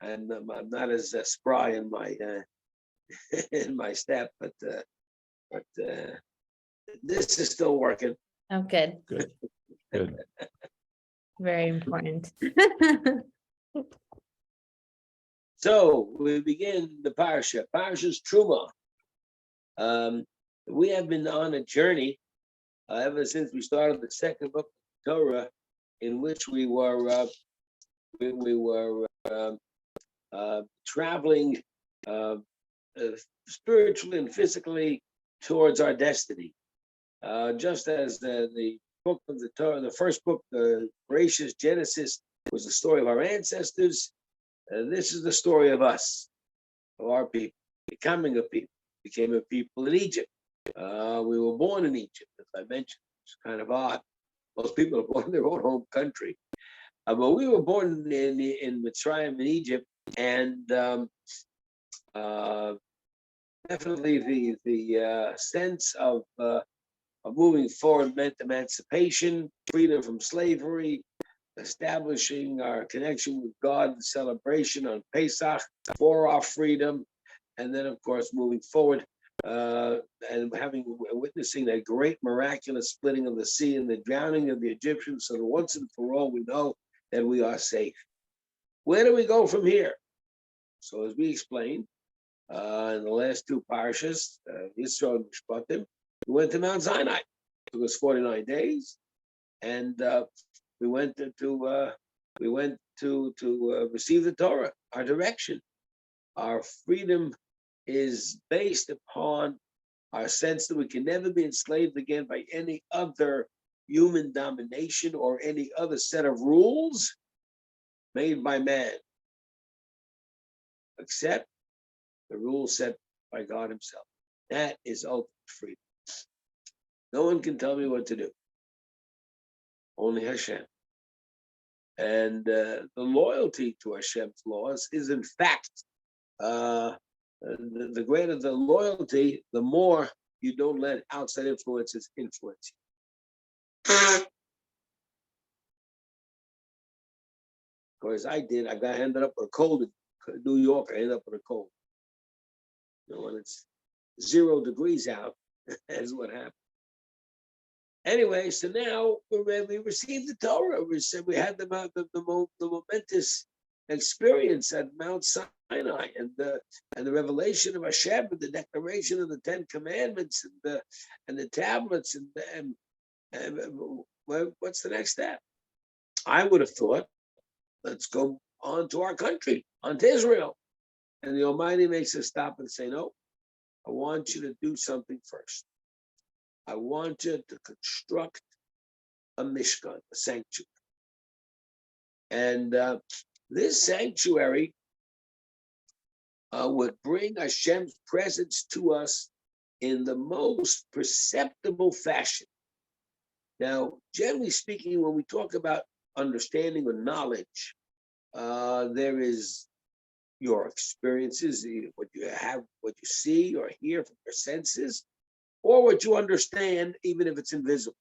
and I'm not as spry in my in my step, but this is still working. Oh, good. Good. Good. Very important. So we begin the parsha. Parsha's Truma. We have been on a journey ever since we started the second book of Torah, in which we were traveling spiritually and physically towards our destiny. Just as the book of the Torah, the first book, the gracious Genesis, was the story of our ancestors. This is the story of us, of our people, becoming a people. Became a people in Egypt. We were born in Egypt, as I mentioned. It's kind of odd. Most people are born in their own home country. But we were born in Mitzrayim, in Egypt, and definitely the sense of moving forward meant emancipation, freedom from slavery, establishing our connection with God, the celebration on Pesach for our freedom, and then, of course, moving forward and witnessing that great miraculous splitting of the sea and the drowning of the Egyptians, so that once and for all we know that we are safe. Where do we go from here? So, as we explained in the last two parashas, Yisro and Mishpatim, we went to Mount Sinai. It took us 49 days, and we went to receive the Torah, our direction. Our freedom is based upon our sense that we can never be enslaved again by any other human domination or any other set of rules made by man, except the rules set by God himself. That is ultimate freedom. No one can tell me what to do. Only Hashem. And the loyalty to Hashem's laws is, in fact, the greater the loyalty, the more you don't let outside influences influence you. Of course, I did. Ended up with a cold in New York. I ended up with a cold. You know, when it's 0 degrees out, that's what happened. Anyway, so now we received the Torah. We had the momentous experience at Mount Sinai, and the revelation of Hashem, and the declaration of the 10 Commandments, and the tablets, and what's the next step? I would have thought, let's go on to our country, on to Israel. And the Almighty makes us stop and say, no, I want you to do something first. I want you to construct a Mishkan, a sanctuary. And this sanctuary would bring Hashem's presence to us in the most perceptible fashion. Now, generally speaking, when we talk about understanding or knowledge, there is your experiences, what you have, what you see or hear from your senses, or what you understand, even if it's invisible.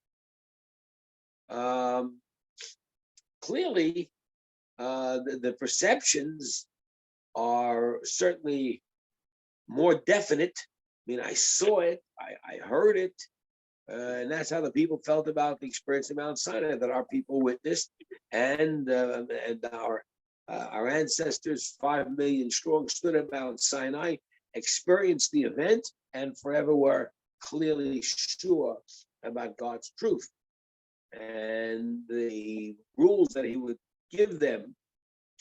Clearly, the perceptions are certainly more definite. I mean, I saw it, I heard it, and that's how the people felt about the experience of Mount Sinai that our people witnessed, and our ancestors, 5 million strong, stood at Mount Sinai, experienced the event, and forever were clearly sure about God's truth and the rules that he would give them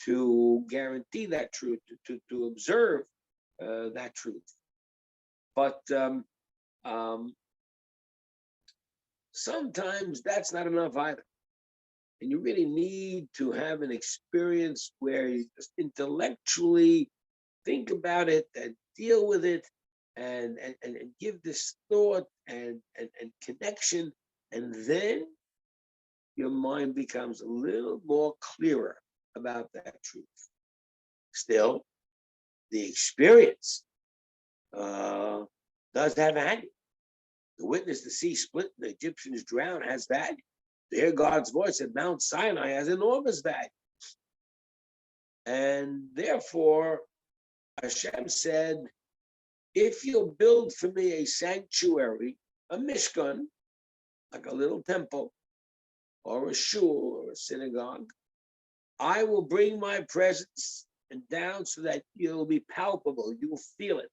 to guarantee that truth, to observe that truth. But sometimes that's not enough either. And you really need to have an experience where you just intellectually think about it and deal with it and give this thought and connection, and then your mind becomes a little more clearer about that truth. Still, the experience does have value. To witness the sea split and the Egyptians drown has value. To hear God's voice at Mount Sinai has enormous value. And therefore, Hashem said, if you'll build for me a sanctuary, a mishkan, like a little temple, or a shul, or a synagogue, I will bring my presence and down so that you'll be palpable. You will feel it.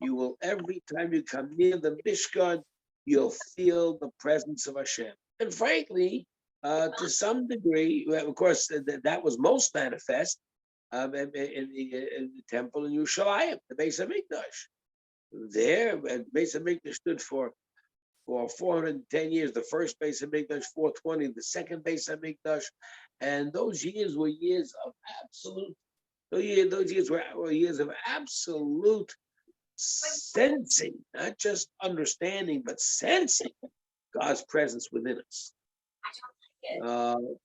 You will, every time you come near the Mishkan, you'll feel the presence of Hashem. And frankly, to some degree, of course, that was most manifest in the temple in Yerushalayim, the Beis Hamikdash. There, and Beis Hamikdash stood for 410 years. The first Beis Hamikdash, 420, the second Beis Hamikdash, and those years were years of absolute. Those years were years of absolute sensing, not just understanding, but sensing God's presence within us.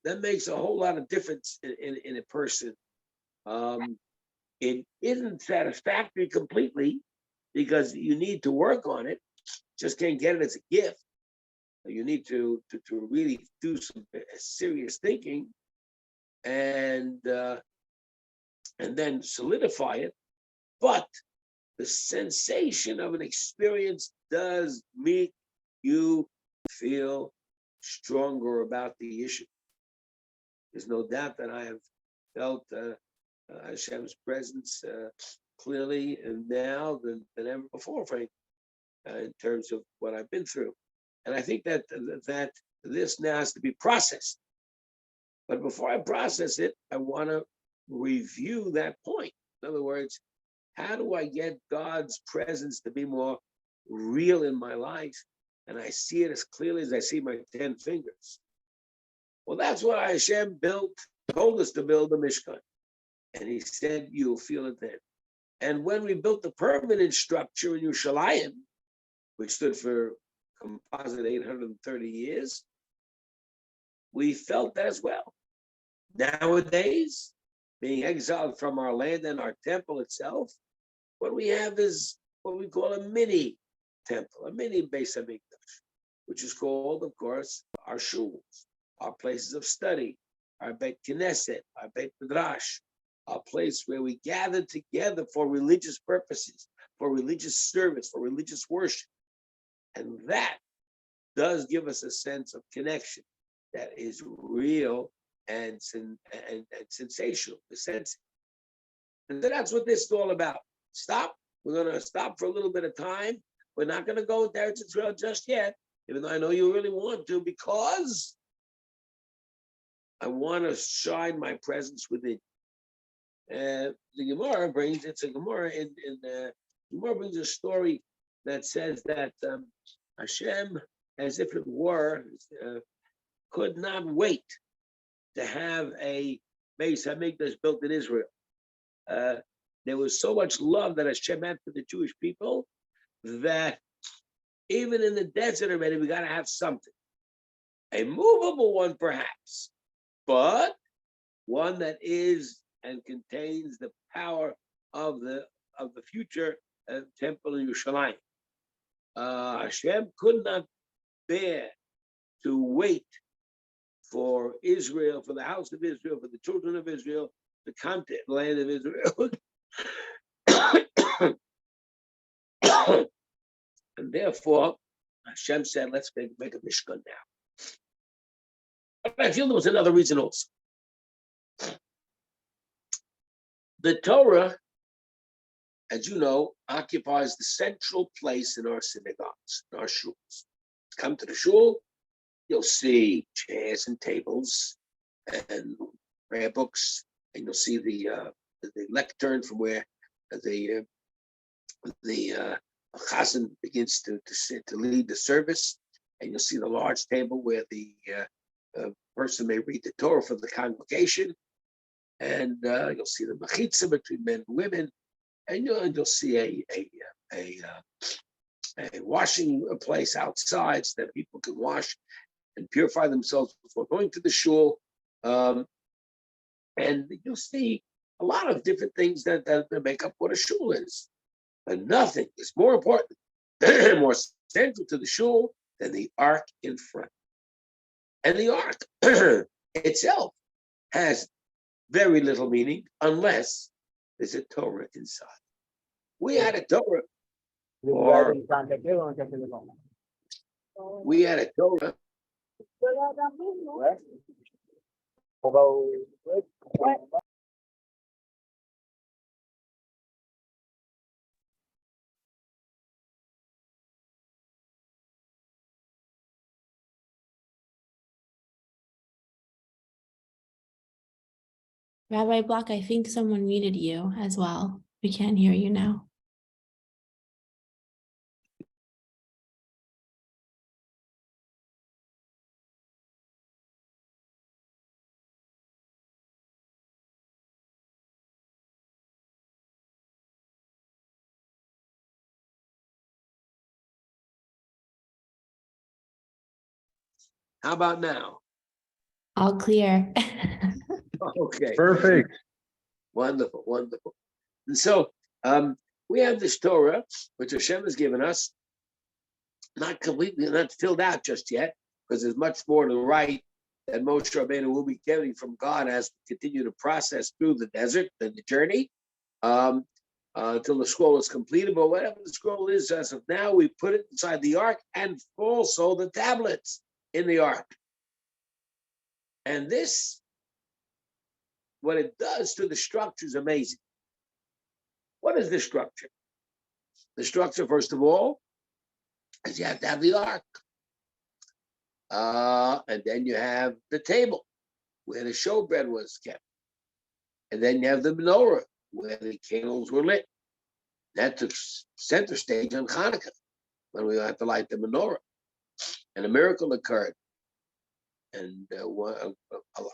That makes a whole lot of difference in a person. It isn't satisfactory completely because you need to work on it. Just can't get it as a gift. You need to really do some serious thinking and then solidify it. But the sensation of an experience does make you feel stronger about the issue. There's no doubt that I have felt Hashem's presence clearly and now than ever before, Frank, in terms of what I've been through. And I think that this now has to be processed. But before I process it, I want to review that point. In other words, how do I get God's presence to be more real in my life? And I see it as clearly as I see my 10 fingers. Well, that's what Hashem told us to build the Mishkan. And he said, you'll feel it then. And when we built the permanent structure in Yerushalayim, which stood for composite 830 years, we felt that as well. Nowadays, being exiled from our land and our temple itself, what we have is what we call a mini temple, a mini Beis Hamikdash, which is called, of course, our shuls, our places of study, our Beit Knesset, our Beit Midrash, our place where we gather together for religious purposes, for religious service, for religious worship. And that does give us a sense of connection that is real and sensational, the sense. And that's what this is all about. We're going to stop for a little bit of time. We're not going to go there to Israel just yet, even though I know you really want to, because I want to shine my presence within. The Gemara brings, it's a Gemara Gemara brings a story that says that Hashem, as if it were, could not wait to have a Beis Hamikdash built in Israel. There was so much love that Hashem had for the Jewish people that even in the desert already, we got to have something. A movable one, perhaps, but one that is and contains the power of the future temple in Yerushalayim. Hashem could not bear to wait for Israel, for the house of Israel, for the children of Israel, the continent, land of Israel. And therefore, Hashem said, let's make a Mishkan now. But I feel there was another reason also. The Torah, as you know, occupies the central place in our synagogues, in our shuls. Come to the shul, you'll see chairs and tables and prayer books, and you'll see the lectern from where the chazan begins to lead the service, and you'll see the large table where the person may read the Torah for the congregation, and you'll see the mechitza between men and women, and you'll see a washing place outside so that people can wash and purify themselves before going to the shul. And you'll see a lot of different things that make up what a shul is. But nothing is more important, more central to the shul than the ark in front. And the ark itself has very little meaning unless there's a Torah inside. We had a Torah, or we had a Torah. Rabbi Block, I think someone muted you as well. We can't hear you now. How about now? All clear. Okay. Perfect. Wonderful, wonderful. And so we have this Torah, which Hashem has given us, not completely, not filled out just yet, because there's much more to write that Moshe Rabbeinu will be getting from God as we continue to process through the desert and the journey until the scroll is completed. But whatever the scroll is, as of now, we put it inside the ark and also the tablets in the ark. And this, what it does to the structure is amazing. What is the structure? The structure, first of all, is you have to have the ark. And then you have the table where the showbread was kept. And then you have the menorah where the candles were lit. That took center stage on Hanukkah when we had to light the menorah. And a miracle occurred. And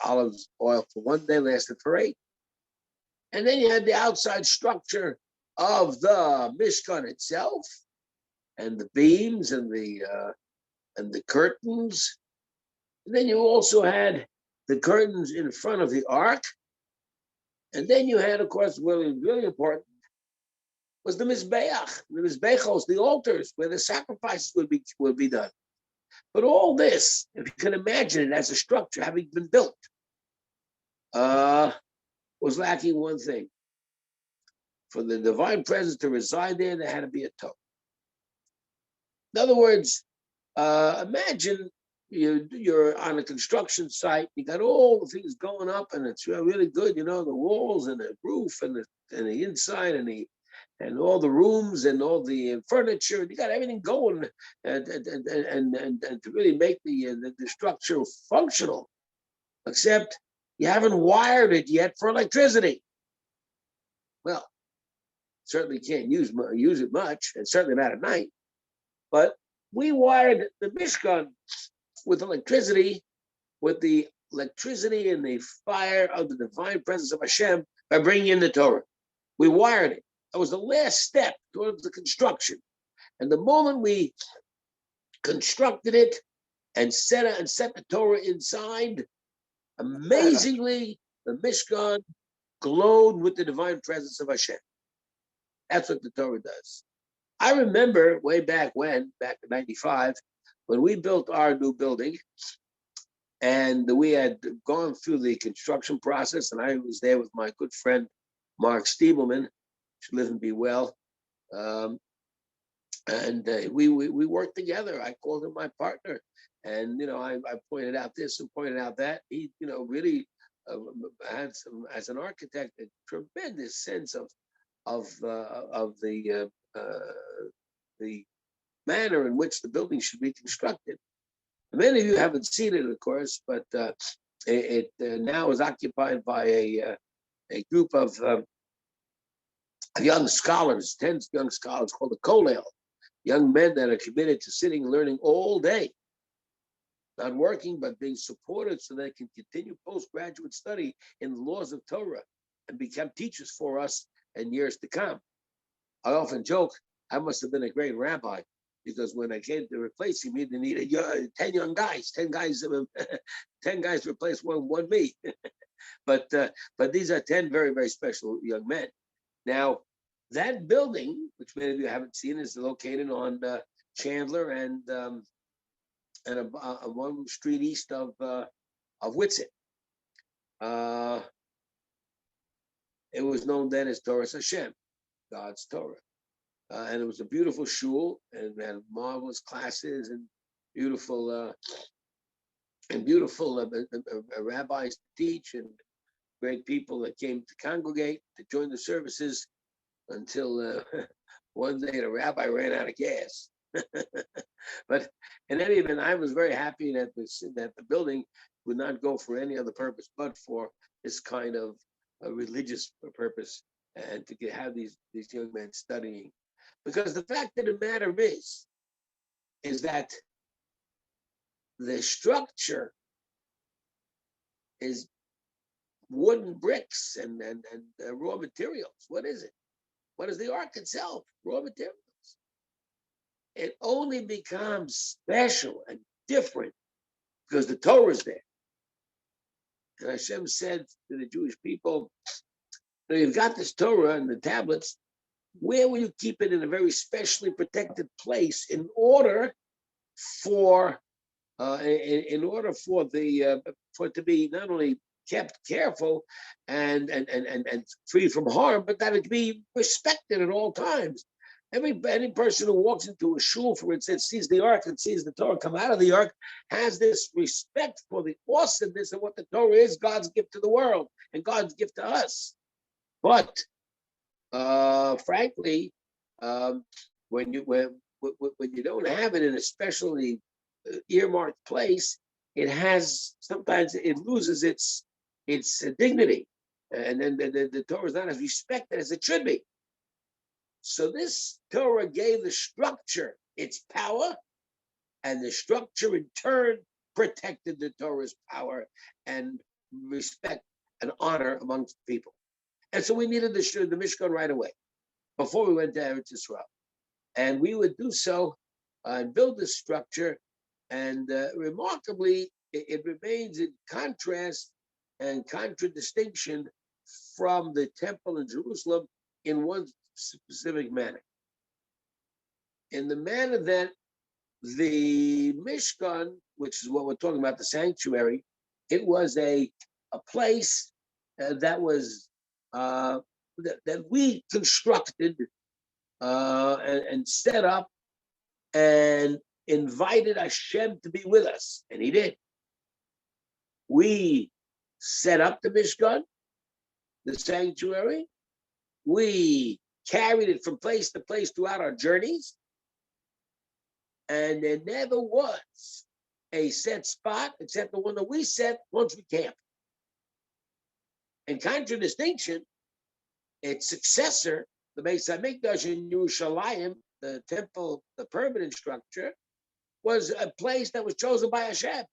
olive oil for one day lasted for 8. And then you had the outside structure of the Mishkan itself, and the beams and the curtains. And then you also had the curtains in front of the ark. And then you had, of course, really, really important was the Mizbeach, the Mizbechos, the altars where the sacrifices would be done. But all this, if you can imagine it as a structure having been built, was lacking one thing. For the divine presence to reside there had to be a Torah. In other words, imagine you're on a construction site, you got all the things going up, and it's really good, the walls and the roof and the inside and all the rooms and all the furniture, you got everything going and to really make the structure functional, except you haven't wired it yet for electricity. Well, certainly can't use it much, and certainly not at night. But we wired the Mishkan with electricity, and the fire of the divine presence of Hashem by bringing in the Torah. We wired it. That was the last step towards the construction. And the moment we constructed it and set the Torah inside, amazingly, the Mishkan glowed with the divine presence of Hashem. That's what the Torah does. I remember way back in 95, when we built our new building, and we had gone through the construction process, and I was there with my good friend, Mark Stiebelman, should live and be well. And we worked together. I called him my partner. And, I pointed out this and pointed out that. He, really had as an architect, a tremendous sense of the manner in which the building should be constructed. Many of you haven't seen it, of course, but it now is occupied by a group of young scholars, 10 young scholars called the Kollel, young men that are committed to sitting and learning all day, not working, but being supported so they can continue postgraduate study in the laws of Torah and become teachers for us in years to come. I often joke, I must have been a great rabbi, because when I came to replace him, they needed 10 young guys, 10 guys, 10 guys replaced one me. But these are 10 very, very special young men. Now, that building, which many of you haven't seen, is located on Chandler and one street east of Whitsett. It was known then as Torah Hashem, God's Torah. And it was a beautiful shul and had marvelous classes and beautiful rabbis to teach and great people that came to congregate to join the services until one day the rabbi ran out of gas. But in any event, I was very happy that the building would not go for any other purpose but for this kind of religious purpose and to have these young men studying. Because the fact of the matter is that the structure is wooden bricks and raw materials. What is it? What is the ark itself? Raw materials. It only becomes special and different because the Torah is there. And Hashem said to the Jewish people, you've got this Torah and the tablets, where will you keep it in a very specially protected place in order for for it to be not only kept careful and free from harm, but that it be respected at all times. Any person who walks into a shul, for instance, sees the ark and sees the Torah come out of the ark, has this respect for the awesomeness of what the Torah is, God's gift to the world and God's gift to us. But frankly, when you don't have it in a specially earmarked place, sometimes it loses its dignity, and then the Torah is not as respected as it should be. So this Torah gave the structure its power, and the structure in turn protected the Torah's power and respect and honor amongst people. And so we needed the Mishkan right away, before we went to Eretz Yisrael. And we would do so and build this structure. And remarkably, it remains in contrast and contradistinction from the temple in Jerusalem in one specific manner. In the manner that the Mishkan, which is what we're talking about, the sanctuary, it was a place that was that we constructed and set up and invited Hashem to be with us, and He did. We set up the Mishkan, the sanctuary. We carried it from place to place throughout our journeys, and there never was a set spot except the one that we set once we camped. In contradistinction, its successor, the Beis Hamikdash in Yerushalayim, the temple, the permanent structure, was a place that was chosen by Hashem.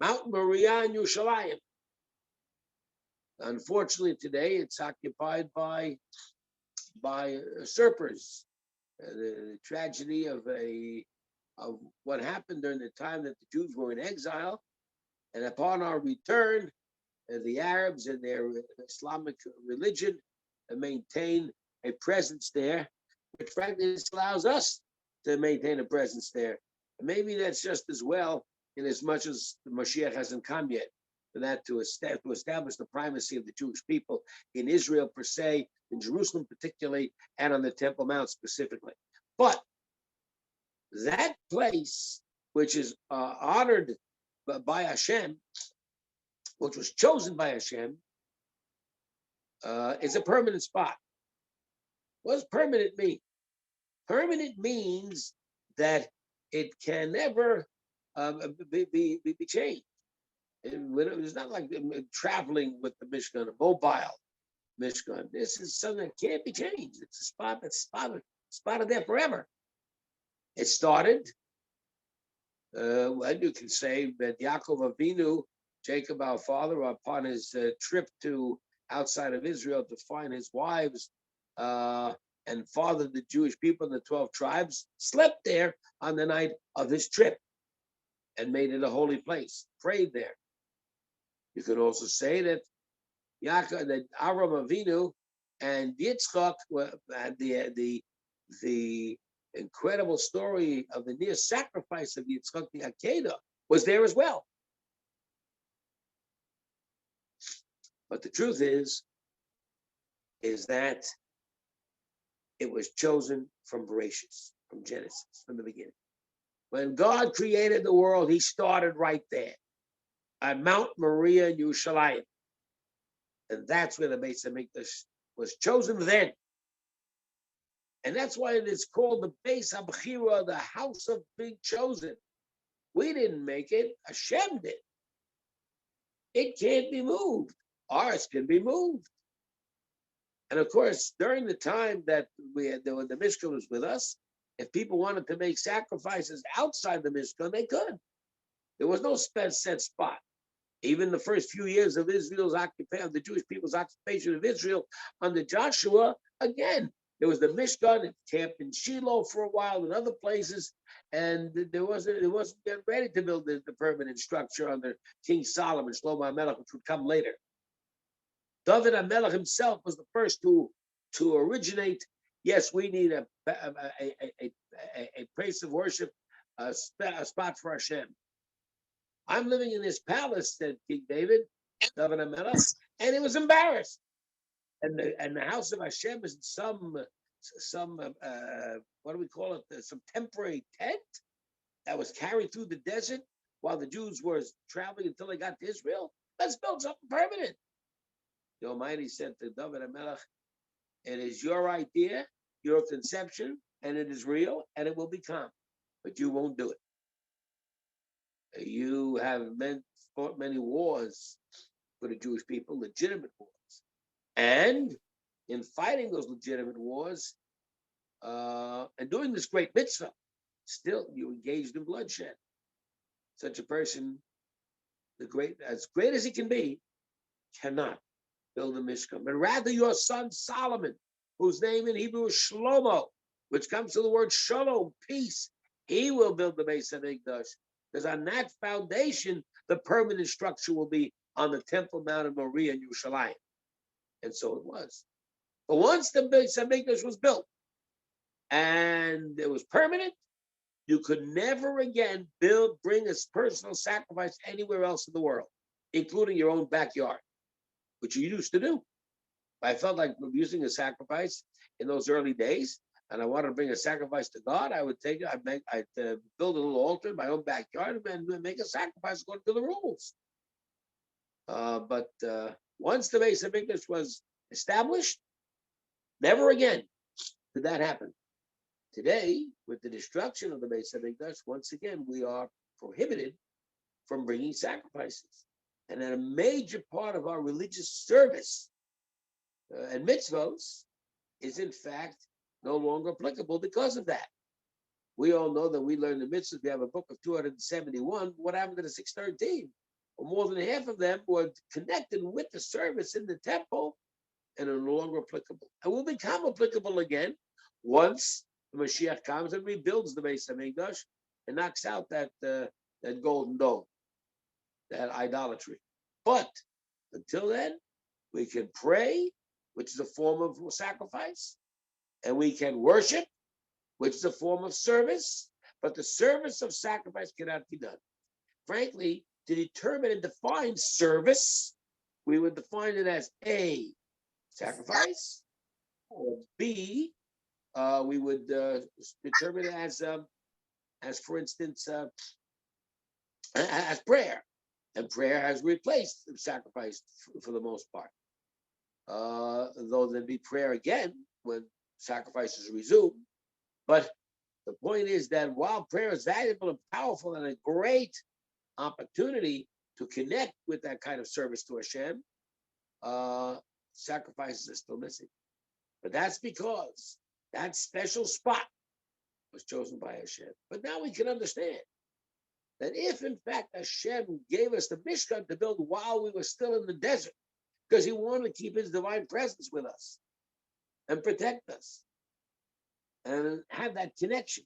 Mount Moriah in Yerushalayim. Unfortunately, today it's occupied by usurpers. The tragedy of what happened during the time that the Jews were in exile, and upon our return, the Arabs and their Islamic religion maintain a presence there, which frankly allows us to maintain a presence there. And maybe that's just as well, in as much as the Mashiach hasn't come yet, for that to establish the primacy of the Jewish people in Israel per se, in Jerusalem particularly, and on the Temple Mount specifically. But that place, which is honored by Hashem, which was chosen by Hashem, is a permanent spot. What does permanent mean? Permanent means that it can never be changed. It's not like traveling with the Mishkan, a mobile Mishkan. This is something that can't be changed. It's a spot that's spotted there forever. It started, well, you can say that Yaakov Avinu, Jacob our father, upon his trip to outside of Israel to find his wives and fathered the Jewish people in the 12 tribes, slept there on the night of his trip and made it a holy place, prayed there. You could also say that that Avram Avinu and Yitzchak had the incredible story of the near sacrifice of Yitzchak, the Akedah, was there as well. But the truth is is that it was chosen from Bereshit, from Genesis, from the beginning. When God created the world, he started right there at Mount Moriah in Yerushalayim. And that's where the Beis Hamikdash was chosen then. And that's why it's called the Beis HaBechira, the house of being chosen. We didn't make it, Hashem did. It can't be moved. Ours can be moved. And of course, during the time that the Mishkan was with us, if people wanted to make sacrifices outside the Mishkan, they could. There was no set spot. Even the first few years of Israel's occupation, the Jewish people's occupation of Israel under Joshua, again, there was the Mishkan, it camped in Shiloh for a while and other places, and it wasn't getting ready to build the permanent structure under King Solomon, Shlomo HaMelech, which would come later. David HaMelech himself was the first to originate. Yes, we need a place of worship, a spot for Hashem. I'm living in this palace, said King David HaMelech, and he was embarrassed. And the house of Hashem is some what do we call it? Some temporary tent that was carried through the desert while the Jews were traveling until they got to Israel. Let's build something permanent. The Almighty said to David HaMelech, it is your idea, your conception, and it is real, and it will become, but you won't do it. You have fought many wars for the Jewish people, legitimate wars. And in fighting those legitimate wars, and doing this great mitzvah, still you engaged in bloodshed. Such a person, as great as he can be, cannot build a Mishkan. But rather your son Solomon, whose name in Hebrew is Shlomo, which comes to the word shalom, peace, he will build the Beis Hamikdash. Because on that foundation, the permanent structure will be on the Temple Mount of Moriah in Yerushalayim. And so it was. But once the Beis Hamikdash was built and it was permanent, you could never again bring a personal sacrifice anywhere else in the world, including your own backyard, which you used to do. I felt like using a sacrifice in those early days, and I wanted to bring a sacrifice to God, I would take it, I'd build a little altar in my own backyard and make a sacrifice according to the rules. But once the Beis Hamikdash was established, never again did that happen. Today, with the destruction of the Beis Hamikdash, once again, we are prohibited from bringing sacrifices. And a major part of our religious service and mitzvos is, in fact, no longer applicable because of that. We all know that we learn the mitzvahs. We have a book of 271. What happened to the 613? Well, more than half of them were connected with the service in the temple and are no longer applicable. And will become applicable again once the Mashiach comes and rebuilds the Beis Hamikdash and knocks out that golden dome, that idolatry. But until then, we can pray, which is a form of sacrifice, and we can worship, which is a form of service, but the service of sacrifice cannot be done. Frankly, to determine and define service, we would define it as A, sacrifice, or B, we would determine it as for instance, as prayer. And prayer has replaced sacrifice for the most part. Though there'd be prayer again when sacrifices resume. But the point is that while prayer is valuable and powerful and a great opportunity to connect with that kind of service to Hashem, sacrifices are still missing. But that's because that special spot was chosen by Hashem. But now we can understand that if in fact Hashem gave us the Mishkan to build while we were still in the desert, because he wanted to keep his divine presence with us and protect us and have that connection.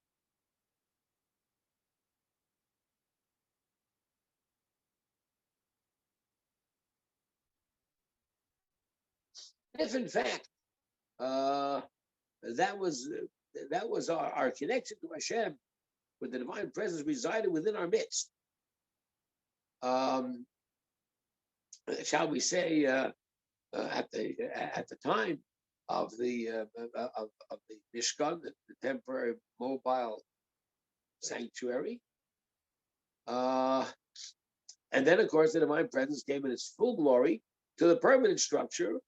If in fact that was our connection to Hashem, with the divine presence residing within our midst, shall we say, at the time, of the Mishkan, the temporary mobile sanctuary. And then, of course, the divine presence came in its full glory to the permanent structure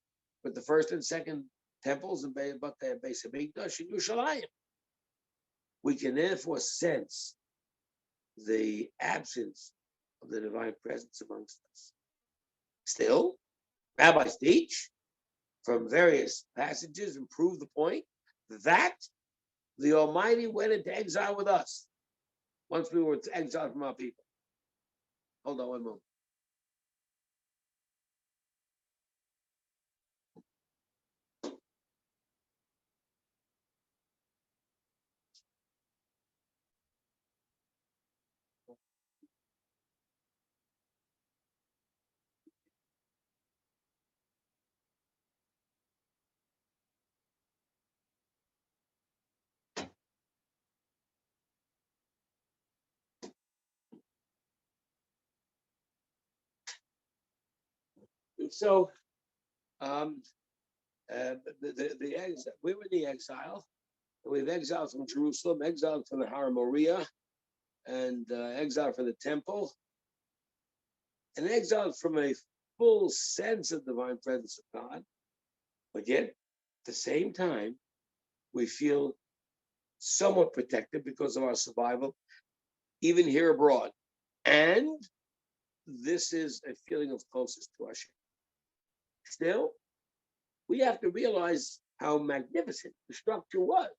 with the first and second temples in Beis Hamikdash in Yerushalayim. We can therefore sense the absence of the divine presence amongst us. Still, rabbis teach from various passages and prove the point that the Almighty went into exile with us once we were exiled from our people. Hold on one moment. So, we were in the exile. We've exiled from Jerusalem, exiled from the Har Moriah, and exiled from the temple, and exiled from a full sense of divine presence of God. But yet, at the same time, we feel somewhat protected because of our survival, even here abroad. And this is a feeling of closeness to Hashem. Still, we have to realize how magnificent the structure was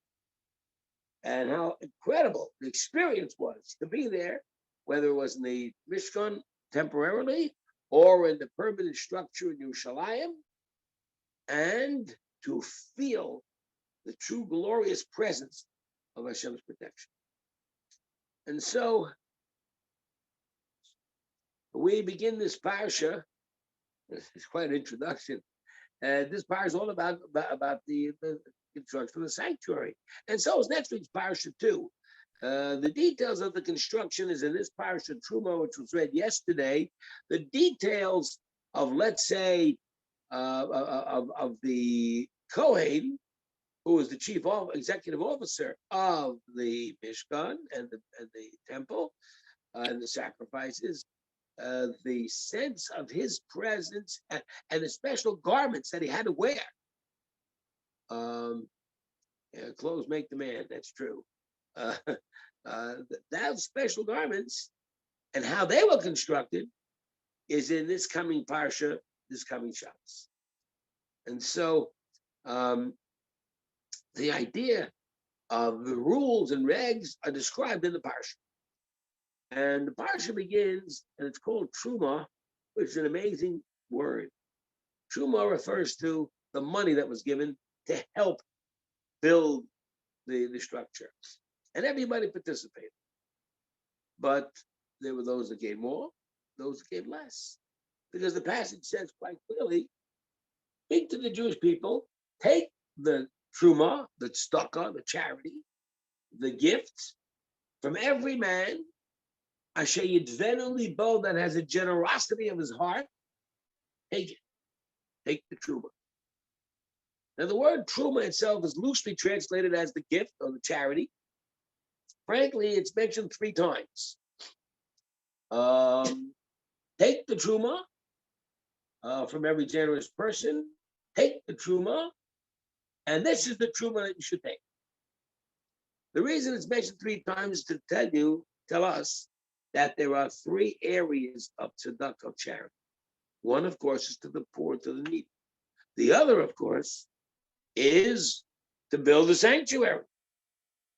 and how incredible the experience was to be there, whether it was in the Mishkan temporarily or in the permanent structure in Yerushalayim, and to feel the true glorious presence of Hashem's protection. And so we begin this parsha. It's quite an introduction. This parsha is all about the construction of the sanctuary. And so is next week's parsha too. The details of the construction is in this parsha Truma, which was read yesterday. The details of, let's say, of the Kohen, who is the chief executive officer of the Mishkan and the temple and the sacrifices, the sense of his presence and the special garments that he had to wear. Clothes make the man, that's true. Those special garments and how they were constructed is in this coming Parsha, this coming Shabbos. And so the idea of the rules and regs are described in the Parsha. And the Parsha begins, and it's called Truma, which is an amazing word. Truma refers to the money that was given to help build the structure. And everybody participated. But there were those that gave more, those that gave less. Because the passage says quite clearly, speak to the Jewish people, take the Truma, the tzedakah, the charity, the gifts from every man, asher yidvenu libo, that has a generosity of his heart, take it. Take the Truma. Now, the word Truma itself is loosely translated as the gift or the charity. Frankly, it's mentioned 3 times. Take the Truma from every generous person. Take the Truma, and this is the Truma that you should take. The reason it's mentioned 3 times is to tell us that there are 3 areas of tzedakah, of charity. One, of course, is to the poor, to the needy. The other, of course, is to build a sanctuary.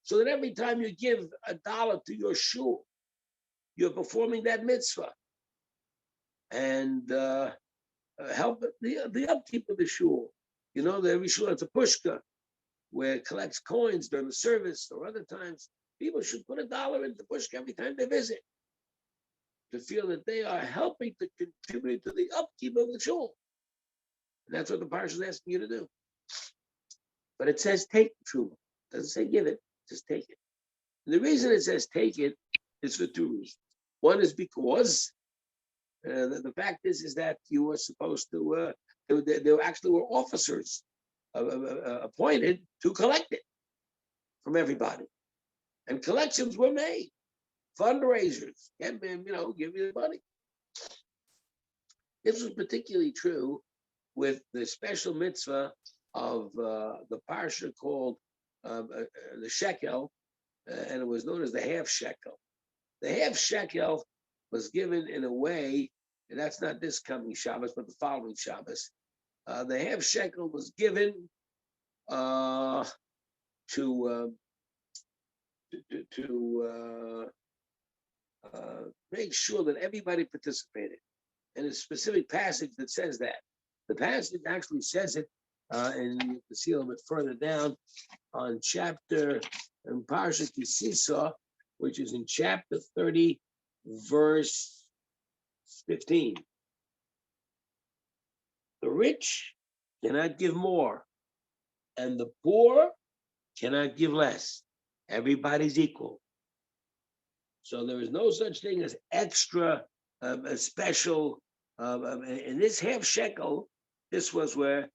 So that every time you give $1 to your shul, you're performing that mitzvah and help the upkeep of the shul. You know, every shul has a pushka where it collects coins during the service or other times. People should put $1 into the pushka every time they visit to feel that they are helping to contribute to the upkeep of the shul. And that's what the parsha is asking you to do. But it says take the truma. It doesn't say give it, it says take it. And the reason it says take it is for 2 reasons. One is because the fact is that you were supposed to, there actually were officers appointed to collect it from everybody. And collections were made, fundraisers, and give you the money. This was particularly true with the special mitzvah of the parsha called the shekel, and it was known as the half shekel. The half shekel was given in a way, and that's not this coming Shabbos, but the following Shabbos. The half shekel was given to make sure that everybody participated. And a specific passage that says that. The passage actually says it, and you can see a little bit further down on chapter and Parsha Kisisa, which is in chapter 30, verse 15. The rich cannot give more, and the poor cannot give less. Everybody's equal. So there is no such thing as extra, a special. In this half shekel, this was where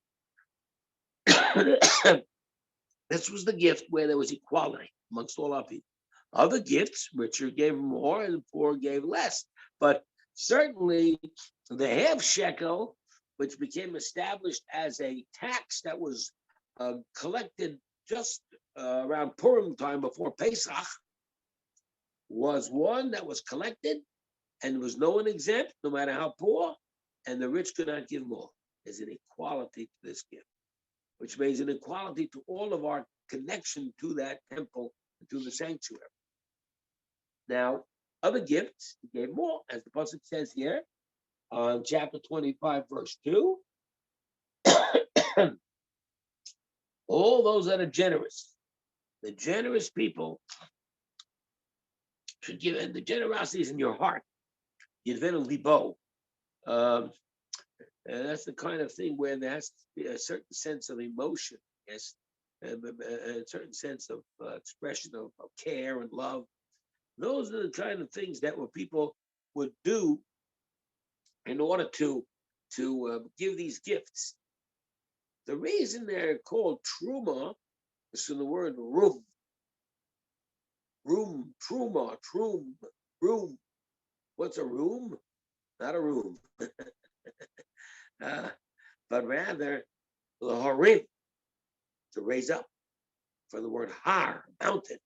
this was the gift where there was equality amongst all our people. Other gifts, richer gave more and the poor gave less. But certainly the half shekel, which became established as a tax that was collected just around Purim time before Pesach, was one that was collected and was no one exempt, no matter how poor, and the rich could not give more. There's an equality to this gift, which means an equality to all of our connection to that temple, to the sanctuary. Now, other gifts, he gave more, as the pasuk says here, on chapter 25, verse 2. All those that are generous, the generous people should give, and the generosity is in your heart. Yidvenu libo. And that's the kind of thing where there has to be a certain sense of emotion, yes, a certain sense of expression of care and love. Those are the kind of things that what people would do in order to give these gifts. The reason they're called truma is from the word room, truma, room. What's a room? Not a room, but rather the harim, to raise up, for the word har, mountain,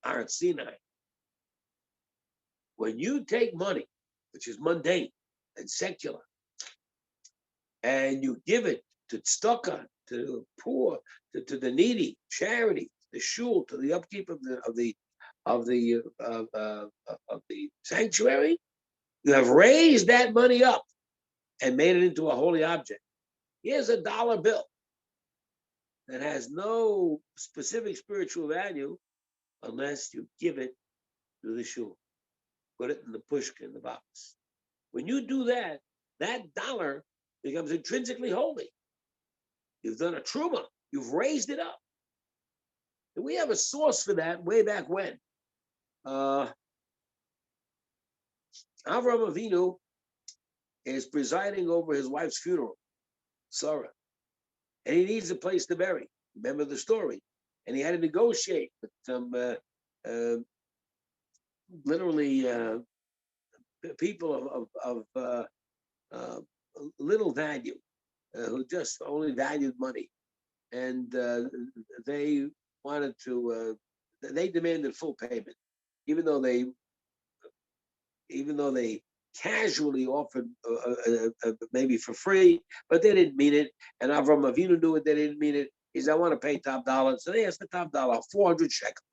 Har Sinai. When you take money, which is mundane and secular, and you give it to tzedakah, to the poor, to the needy, charity, the shul, to the upkeep of the sanctuary, you have raised that money up and made it into a holy object. Here's a dollar bill that has no specific spiritual value unless you give it to the shul, put it in the pushka, in the box. When you do that, that dollar becomes intrinsically holy. You've done a truma. You've raised it up. And we have a source for that way back when. Avraham Avinu is presiding over his wife's funeral, Sarah, and he needs a place to bury. Remember the story. And he had to negotiate with some literally people of little value, who just only valued money, and they wanted to. They demanded full payment, even though they casually offered maybe for free, but they didn't mean it. And Avram Avinu knew it; they didn't mean it. He said, "I want to pay top dollar," so they asked the top dollar, 400 shekel.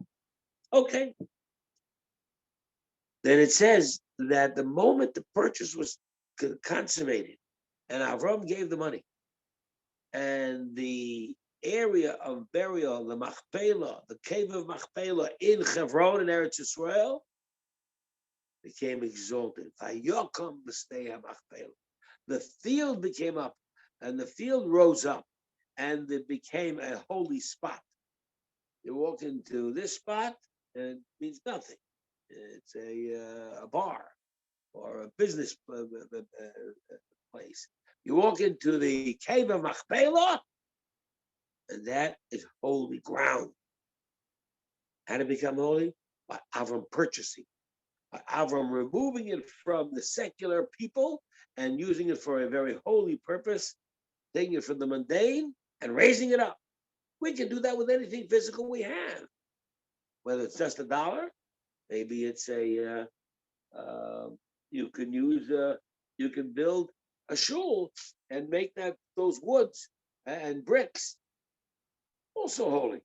Okay. Then it says that the moment the purchase was consummated, and Avram gave the money, and the area of burial, the Machpelah, the cave of Machpelah in Hebron in Eretz Yisrael, became exalted. Vayokam b'stei Machpelah. The field became up, and the field rose up, and it became a holy spot. You walk into this spot, and it means nothing. It's a bar or a business place. You walk into the cave of Machpelah, And that is holy ground. How to become holy? By Avram purchasing, by Avram removing it from the secular people and using it for a very holy purpose, taking it from the mundane and raising it up. We can do that with anything physical we have, whether it's just $1, maybe it's you can use you can build a shul and make those woods and bricks also holy.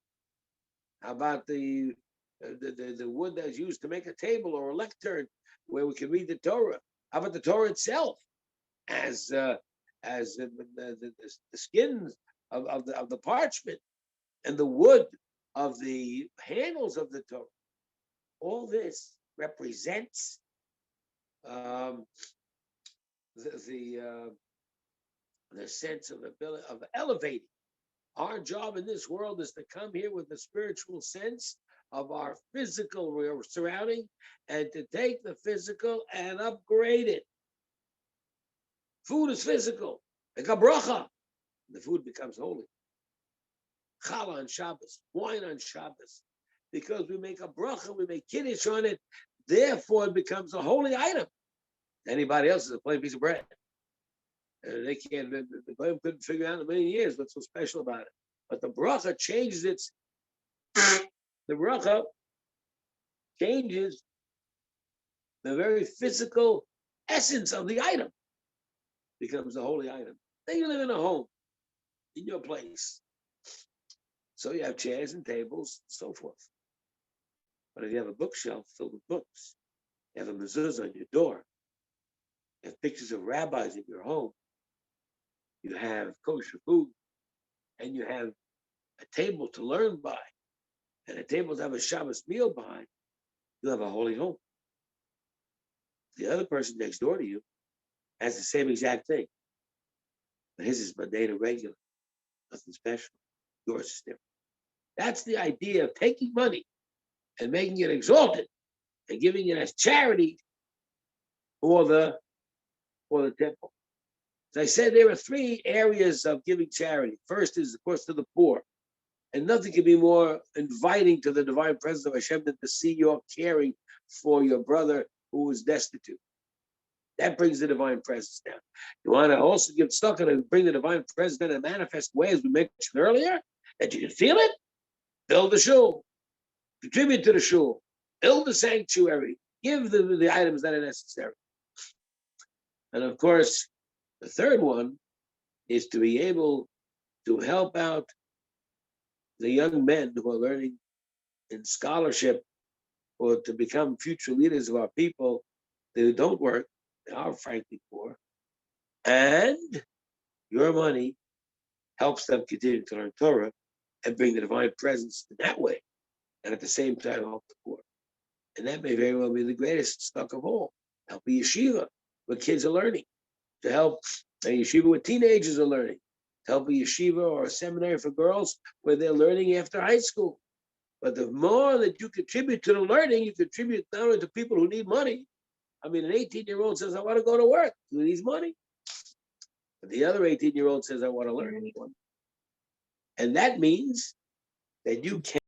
How about the wood that's used to make a table or a lectern where we can read the Torah? How about the Torah itself as the skins of the parchment and the wood of the handles of the Torah? All this represents um, the sense of ability of elevating. Our job in this world is to come here with a spiritual sense of our physical surrounding and to take the physical and upgrade it. Food is physical, like a bracha. The food becomes holy. Challah on Shabbos, wine on Shabbos, because we make a bracha, we make kiddush on it. Therefore, it becomes a holy item. Anybody else is a plain piece of bread. They can't. The Goyim couldn't figure out in a million years what's so special about it. But the bracha changes its. The bracha changes the very physical essence of the item. Becomes a holy item. Then you live in a home, in your place. So you have chairs and tables, and so forth. But if you have a bookshelf filled with books, you have a mezuzah on your door, you have pictures of rabbis in your home, you have kosher food, and you have a table to learn by, and a table to have a Shabbos meal by, you have a holy home. The other person next door to you has the same exact thing, but his is mundane and regular, nothing special. Yours is different. That's the idea of taking money and making it exalted and giving it as charity for the temple. As I said, there are 3 areas of giving charity. First is, of course, to the poor. And nothing can be more inviting to the divine presence of Hashem than to see your caring for your brother who is destitute. That brings the divine presence down. You want to also give tzedakah and bring the divine presence in a manifest way, as we mentioned earlier, that you can feel it. Build the shul, contribute to the shul, build the sanctuary, give the items that are necessary. And of course, the third one is to be able to help out the young men who are learning in scholarship or to become future leaders of our people. They don't work, they are frankly poor, and your money helps them continue to learn Torah and bring the divine presence in that way, and at the same time help the poor. And that may very well be the greatest stuck of all. Help a yeshiva where kids are learning, to help a yeshiva where teenagers are learning, to help a yeshiva or a seminary for girls where they're learning after high school. But the more that you contribute to the learning, you contribute not only to people who need money. I mean, an 18-year-old says, I want to go to work. He needs money. But the other 18-year-old says, I want to learn. And that means that you can